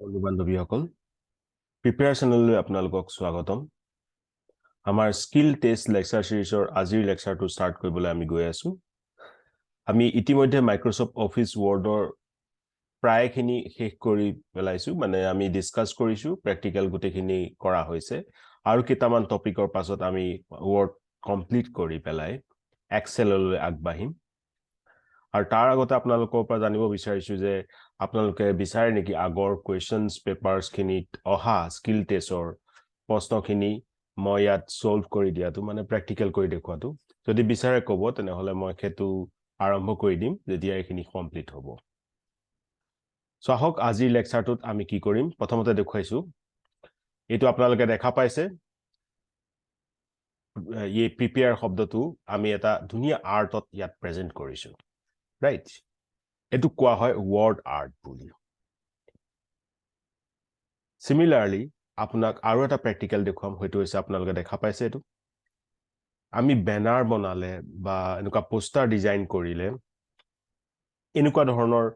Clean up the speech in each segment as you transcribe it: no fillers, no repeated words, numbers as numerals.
বন্ধু বান্ধৱীসকল প্ৰিপেয়াৰেশ্যনলৈ আপোনালোকক স্বাগতম আমাৰ স্কিল টেষ্ট লেকচাৰ সিৰিজৰ আজিৰ লেকচাৰটো ষ্টাৰ্ট কৰিবলৈ আমি গৈ আছো আমি ইতিমধ্যে মাইক্ৰসফট অফিস ৱৰ্ডৰ প্ৰায়খিনি শেষ কৰি পেলাইছো মানে আমি ডিসকাস কৰিছো প্ৰেক্টিকেল গোটেখিনি কৰা হৈছে আৰু কেইটামান টপিকৰ পাছত আমি ৱৰ্ড কমপ্লিট কৰি পেলাই এক্সেললৈ আগবাঢ়িম আৰু তাৰ আগতে আপোনালোকৰ পৰা জানিব বিচাৰিছো যে আপোনালোকে বিচাৰে নেকি আগৰ কোৱেশ্চনছ পেপাৰছ খিনিত অহা স্কিল টেষ্টৰ প্ৰশ্নখিনি মই ইয়াত সলভ কৰি দিয়াটো মানে প্ৰেক্টিকেল কৰি দেখুৱাটো যদি বিচাৰে ক'ব তেনেহলে মই খেতু আৰম্ভ কৰি দিম যেতিয়া এইখিনি কমপ্লিট হ'ব সো আহক আজিৰ লেকচাৰটোত আমি কি কৰিম প্ৰথমতে দেখুৱাইছো এইটো আপোনালোকে দেখা পাইছে এই প্ৰিপেয়াৰ শব্দটো আমি এটা ধুনীয়া আৰ্টত ইয়াত প্ৰেজেন্ট কৰিছো ৰাইট এটো কোৱা হয় word art বুলি similarly আপোনাক আৰু এটা প্ৰেক্টিকেল দেখুৱাম হয়তো হৈছে আপোনালোকে দেখা পাইছে এটো আমি ব্যানাৰ বনালে বা এনেকুৱা পোষ্টাৰ ডিজাইন কৰিলে এনেকুৱা ধৰণৰ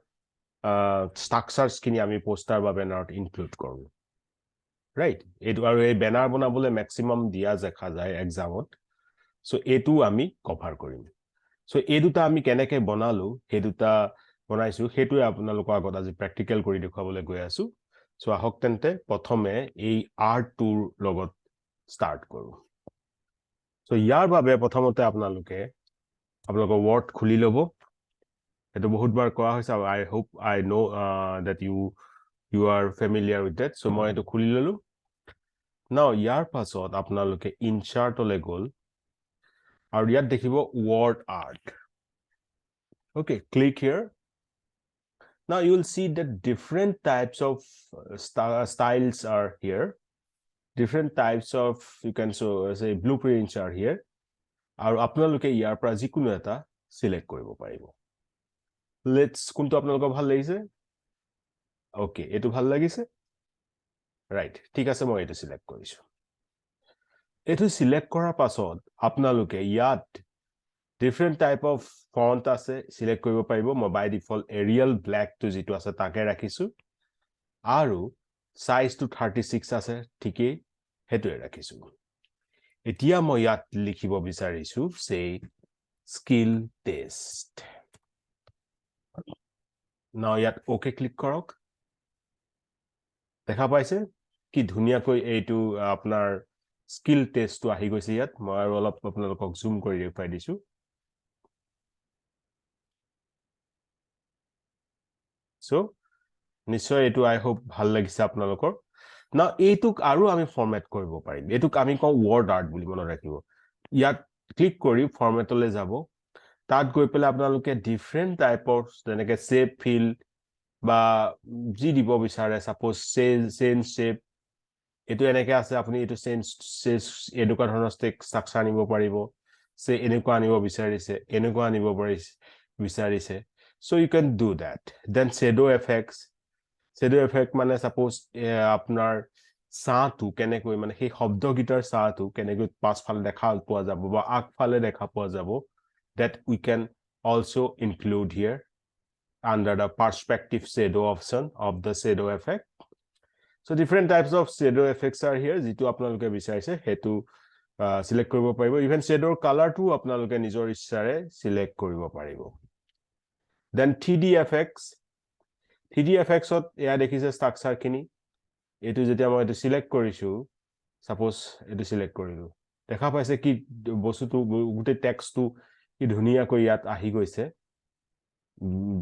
ষ্ট্ৰাকচাৰছ কিনি আমি পোষ্টাৰ বা ব্যানাৰত ইনক্লুড কৰো ৰাইট এটো আৰু এই ব্যানাৰ বনাবলৈ ম্যাক্সিমাম দিয়া দেখা যায় এক্সামত সো এটো আমি কভাৰ কৰিম সো এই দুটা আমি কেনেকৈ বনালো এই দুটা বনাইছো হেতুৱে আপোনালোকৰ আগত আজি প্ৰেক্টিকেল কৰি দেখুৱাবলৈ গৈ আছো সো আহক তেন্তে প্ৰথমে এই আৰ্ট টুৰ লগত ষ্টাৰ্ট কৰো সো ইয়াৰ বাবে প্ৰথমতে আপোনালোকে আপোনালোকৰ ৱৰ্ড খুলি লব এটো বহুতবাৰ কৰা হৈছে I hope I know that you are familiar with that so মই এটো খুলি ললো নাও ইয়াৰ পাছত আপোনালোকে ইনচাৰ্টলৈ গল আৰু ইয়াত দেখিব word art okay click here now you will see that different types of styles are here different types of you can say blueprints are here আৰু আপোনালোকে ইয়াৰ পৰা যিকোনো এটা সিলেক্ট কৰিব পাৰিব লেটস কোনটো আপোনালোকৰ ভাল লাগিছে ওকে এটো ভাল লাগিছে ৰাইট ঠিক আছে মই এটো সিলেক্ট কৰিছো এটো সিলেক্ট কৰাৰ পাছত আপোনালোকে ইয়াত different type of font আছে সিলেক্ট কৰিব পাৰিব মই বাই ডিফল্ট এৰিয়েল ব্ল্যাক টু যেটো আছে তাকে ৰাখিছো আৰু সাইজ টু 36 আছে ঠিকই হেতুৱে ৰাখিছো এতিয়া মই ইয়াত লিখিব বিচাৰিছো সে স্কিল টেষ্ট নাও ইয়াত ওকে ক্লিক কৰক দেখা পাইছে কি ধুনিয়াকৈ এইটো আপোনাৰ স্কিল টেষ্টটো আহি গৈছে ইয়াত মই আৰু অলপ আপোনালোকক জুম কৰি দেখুৱাই দিছো সো নিশ্চয় এটো আই হোপ ভাল লাগিছে আপোনালোকৰ না এইটুক আৰু আমি ফৰম্যাট কৰিব পাৰিম এটুক আমি কওঁ word art বুলি মনত ৰাখিব ইয়াত ক্লিক কৰি ফৰম্যাটলৈ যাব তাত গৈ পেলাই আপোনালোকে ডিফাৰেন্ট টাইপৰ যেনেকৈ শেপ ফিল বা জি দিব বিচাৰে সাপোজ চেঞ্জ শেপ এটো এনেকৈ আছে আপুনি এটো চেঞ্জ এনেকুৱা ধৰণৰ ষ্ট্ৰাকচাৰ আনিব পাৰিব সে এনেকুৱা আনিব বিচাৰিছে এনেকুৱা আনিব বিচাৰিছে so you can do that then shadow effects মানে suppose আপোনাৰ সাটো কেনেকৈ মানে সেই শব্দ গিটাৰ সাটো কেনেকৈ পাছফালে দেখা পোৱা যাব বা আগফালে দেখা পোৱা যাব that we can also include here under the perspective shadow option of the shadow effect so different types of shadow effects are here যেটো আপোনালোকে বিচাৰিছে হেতু সিলেক্ট কৰিব পাৰিব ইভেন shadow color টো আপোনালোকে নিজৰ ইচ্ছাৰে সিলেক্ট কৰিব পাৰিব then 3D effects ত এয়া দেখিছে ষ্ট্ৰাকচাৰ খিনি এটো যেতিয়া মই এটো সিলেক্ট কৰিছো সাপোজ এটো সিলেক্ট কৰিলো দেখা পাইছে কি বস্তুটো গুটে টেক্সটটো কি ধুনিয়াকৈ ইয়াত আহি গৈছে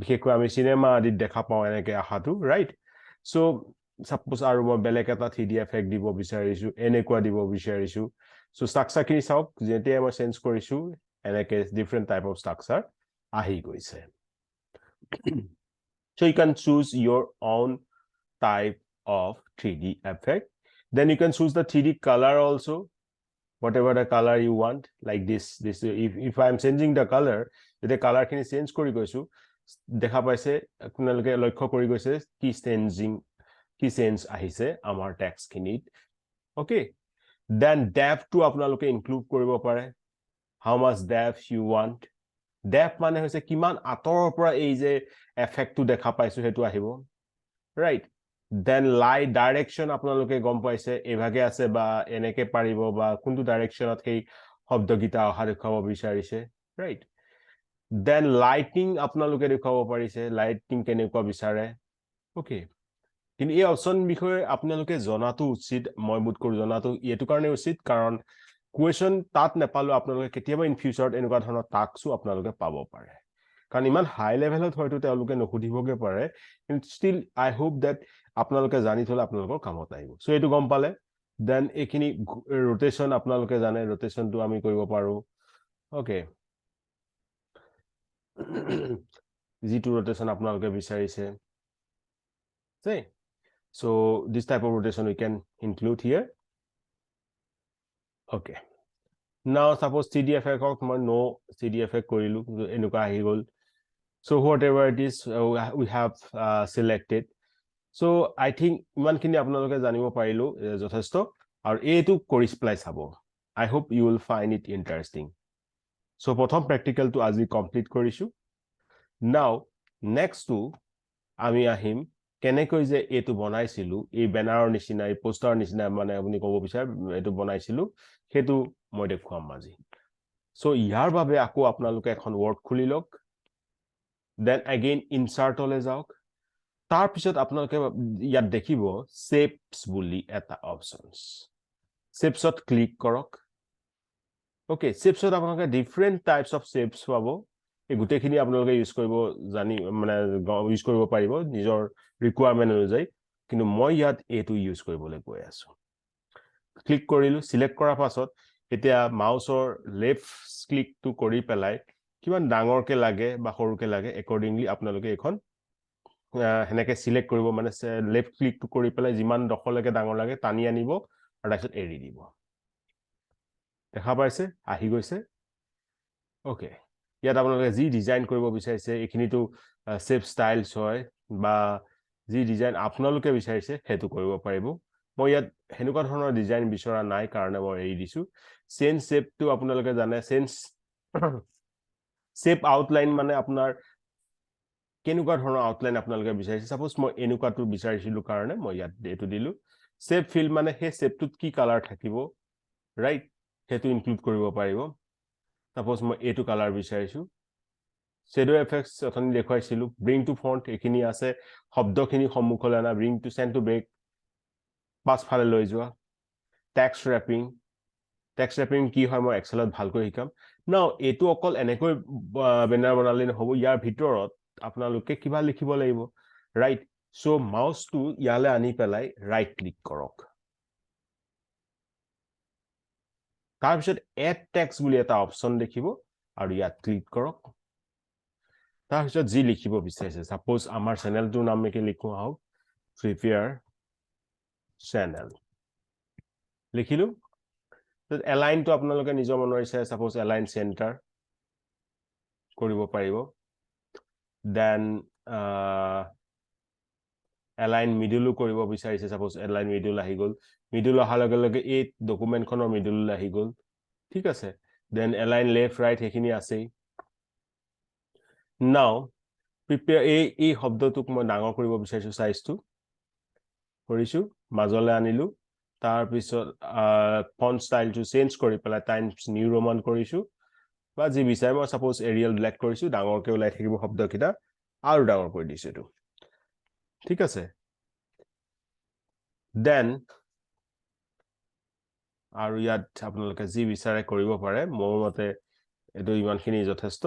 বিশেষকৈ আমি সিনেমা আদি দেখা পাও এনেকৈ আহাটো ৰাইট সো সাপোজ আৰু মই বেলেগ এটা 3D effect দিব বিচাৰিছো এনেকুৱা দিব বিচাৰিছো সো ষ্ট্ৰাকচাৰ খিনি চাওক যেতিয়া মই চেঞ্জ কৰিছো এনেকৈ ডিফাৰেন্ট টাইপ অফ ষ্ট্ৰাকচাৰ আহি গৈছে so you can choose your own type of 3D effect then you can choose the 3D color also whatever the color you want like this if I am changing the color the color can change kori goisu দেখা পাইছে আপোনালোকে লক্ষ্য কৰি গৈছে কি change আহিছে আমাৰ text খিনিত okay then depth to আপোনালোকে ইনক্লুড কৰিব পাৰে how much depth you want depth মানে হৈছে কিমান আতৰৰ পৰা এই যে এফেক্টটো দেখা পাইছো হেতু আহিব ৰাইট দেন লাই ডাইৰেকশ্যন আপোনালোকে গম পাইছে এভাগে আছে বা এনেকে পাৰিব বা কোনটো ডাইৰেকশ্যনত সেই শব্দগীতা অহা দেখুৱাব বিচাৰিছে ৰাইট দেন লাইটিং আপোনালোকে দেখুৱাব পাৰিছে লাইটিং কেনেকুৱা বিচাৰে ওকে কিন্তু এই অপচন বিষয়ে আপোনালোকে জনাটো উচিত মই বোধ কৰো জনাটো এইটো কাৰণে উচিত কাৰণ কুৱেশ্যন তাত নেপালো আপোনালোকে কেতিয়াবা ইন ফিউচাৰত এনেকুৱা ধৰণৰ টাস্কো আপোনালোকে পাব পাৰে কাৰণ ইমান হাই লেভেলত হয়তো তেওঁলোকে নুসুধিবগে পাৰে কিন্তু ষ্টিল আই হোপ ডেট আপোনালোকে জানি থলে আপোনালোকৰ কামত আহিব সো এইটো গম পালে দেন এইখিনি ৰোটেশন আপোনালোকে জানে ৰোটেশনটো আমি কৰিব পাৰো ওকে যিটো ৰোটেশন আপোনালোকে বিচাৰিছে see so this type of rotation we can include here okay now suppose CDF effect মই no CDF কৰিলো এনেকুৱা আহি গল so whatever it is we have selected so I think ইমানখিনি আপোনালোকে জানিব পাৰিলো যথেষ্ট আৰু এইটো কৰি প্লাই চাব I hope you will find it interesting so প্ৰথম প্ৰ্যাকটিক্যাল টো আজি কমপ্লিট কৰিছো now next to আমি আহিম কেনেকৈ যে এটো বনাইছিলো এই ব্যানাৰৰ নিচিনা এই পোষ্টাৰৰ নিচিনা মানে আপুনি ক'ব বিচাৰ এটো বনাইছিলো হেতু মই দেখুৱাম আজি সো ইয়াৰ বাবে আকৌ আপোনালোকে এখন ওয়াৰ্ড খুলি লওক দেন अगेन ইনসাৰ্টলে যাওক তাৰ পিছত আপোনালোকে ইয়াত দেখিব শেপস বুলি এটা অপশনস শেপছত ক্লিক কৰক ওকে শেপছত আপোনালোকে ডিফাৰেন্ট টাইপস অফ শেপস পাব এই গুটেখিনি আপোনালোকে ইউজ কৰিব জানি মানে ইউজ কৰিব পাৰিব নিজৰ ৰিকুৱাৰমেন্ট অনুযায়ী কিন্তু মই ইয়াত এটো ইউজ কৰিবলৈ গৈ আছো ক্লিক কৰিলো সিলেক্ট কৰাৰ পাছত এতিয়া মাউসৰ লেফট ক্লিক টু কৰি পেলাই কিমান ডাঙৰকে লাগে বা সৰুকে লাগে একৰ্ডিংলি আপোনালোকে এখন হেনেকে সিলেক্ট কৰিব মানে লেফট ক্লিক টু কৰি পেলাই যিমান দখলৈকে ডাঙৰ লাগে টানি আনিব আৰু তাৰপিছত এৰি দিব দেখা পাইছে আহি গৈছে ওকে ইয়াত আপোনালোকে যি ডিজাইন কৰিব বিচাৰিছে এইখিনিটো শেপ ষ্টাইলছ হয় বা যি ডিজাইন আপোনালোকে বিচাৰিছে হেতু কৰিব পাৰিব মই ইয়াত হেনুকা ধৰণৰ ডিজাইন বিচৰা নাই কাৰণে মই এৰি দিছো চেঞ্জ শেপটো আপোনালোকে জানে চেঞ্জ শেপ আউটলাইন মানে আপোনাৰ কেনেকুৱা ধৰণৰ আউটলাইন আপোনালোকে বিচাৰিছে সাপোজ মই এনেকুৱাটো বিচাৰিছিলো কাৰণে মই ইয়াত এটো দিলো শেপ ফিল মানে হে শেপটোত কি কালাৰ থাকিব ৰাইট হেতু ইনক্লুড কৰিব পাৰিব সাপোজ মই এটো কালাৰ বিচাৰিছো শ্যাডো এফেক্টস অথনি দেখুৱাইছিলো ব্ৰিং টু ফন্ট এখিনি আছে শব্দখিনি সম্মুখলৈ আনা bring to send to brake পাছফালে লৈ যোৱা টেক্সট ৰেপিং কি হয় মই এক্সেলত ভালকৈ শিকাম নাও এটো অকল এনেকৈ বেনাৰ বনালে নহব ইয়াৰ ভিতৰত আপোনালোকে কিবা লিখিব লাগিব ৰাইট সো মাউস টু ইয়ালে আনি পেলাই ৰাইট ক্লিক কৰক তাৰ পিছত এড টেক্সট বুলি এটা অপচন দেখিব আৰু ইয়াত ক্লিক কৰক তাৰ পিছত যি লিখিব বিচাৰিছে সাপোজ আমাৰ চেনেলটোৰ নাম একে লিখো আও প্ৰিপেয়াৰ চেনেল লিখিলো এলাইন তো আপোনালোকে নিজৰ মনৰ ইচ্ছা সাপোজ এলাইন সেন্টাৰ কৰিব পাৰিব দেন এলাইন মিডলো কৰিব বিচাৰিছে সাপোজ এলাইন মিডল আহি গল মিডল অহাৰ লগে লগে এই ডকুমেন্টখনৰ মিডল আহি গল ঠিক আছে দেন এলাইন লেফট ৰাইট হেখিনি আছে নাও প্ৰিপেয়াৰ এই শব্দটোক মই ডাঙৰ কৰিব বিচাৰিছো সাইজটো কৰিছো মাজলে আনিলো তাৰ পিছত ফন্ট ষ্টাইলটো চেঞ্জ কৰি পেলাই টাইমছ নিউ ৰোমান কৰিছো বা যি বিচাৰে মই সাপোজ এৰিয়েল ব্ল্যাক কৰিছো ডাঙৰকে ওলাই থাকিব শব্দকিটা আৰু ডাঙৰ কৰি দিছো এটো ঠিক আছে দেন আৰু ইয়াত আপোনালোকে যি বিচাৰে কৰিব পাৰে মোৰ মতে এটো ইমানখিনি যথেষ্ট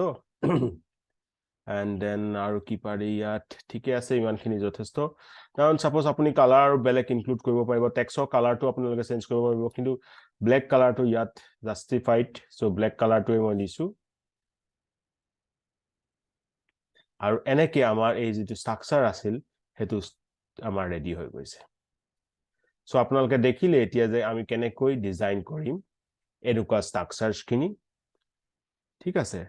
and then আৰু কি পাৰি ইয়াত ঠিকে আছে ইমানখিনি যথেষ্ট কাৰণ সাপোজ আপুনি কালাৰ বেলেগ ইনক্লুড কৰিব পাৰিব টেক্সটৰ কালাৰটো আপোনালোকে চেঞ্জ কৰিব পাৰিব কিন্তু ব্ল্যাক কালাৰটো ইয়াত জাস্টিফাইড সো ব্ল্যাক কালাৰটোৱে মই দিছো আৰু এনেকে আমাৰ এই যেটো ষ্ট্ৰাকচাৰ আছিল হেতু আমাৰ ৰেডি হৈ গৈছে সো আপোনালোকে দেখিলে এতিয়া যে আমি কেনেকৈ ডিজাইন কৰিম এনেকুৱা ষ্ট্ৰাকচাৰছ খিনি ঠিক আছে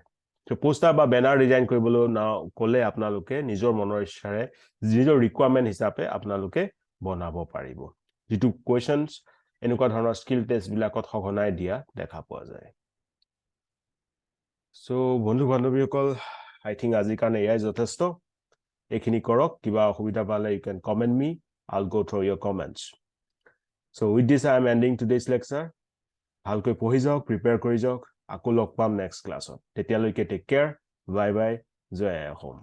তো পোষ্টাৰ বা ব্যানাৰ ডিজাইন কৰিবলৈ না কলে আপোনালোকে নিজৰ মনৰ ইচ্ছাৰে নিজৰ ৰিকুৱাৰমেন্ট হিচাপে আপোনালোকে বনাব পাৰিব যেটো কোৱেশ্চনছ এনেকুৱা ধৰণৰ স্কিল টেষ্ট বিলাকত সঘনাই দিয়া দেখা পোৱা যায় সো বন্ধু বান্ধৱীসকল আই থিংক আজি কাৰণে এয়াই যথেষ্ট এখিনি কৰক কিবা অসুবিধা পালে you can comment me I'll go through your comments. So with this, I am ending today's lecture. ভালকৈ পঢ়ি যাওক, প্ৰিপেয়াৰ কৰি যাওক, আকৌ লগ পাম নেক্সট ক্লাছত। তেতিয়ালৈকে টেক কেয়াৰ, বাই বাই, জয় অসম।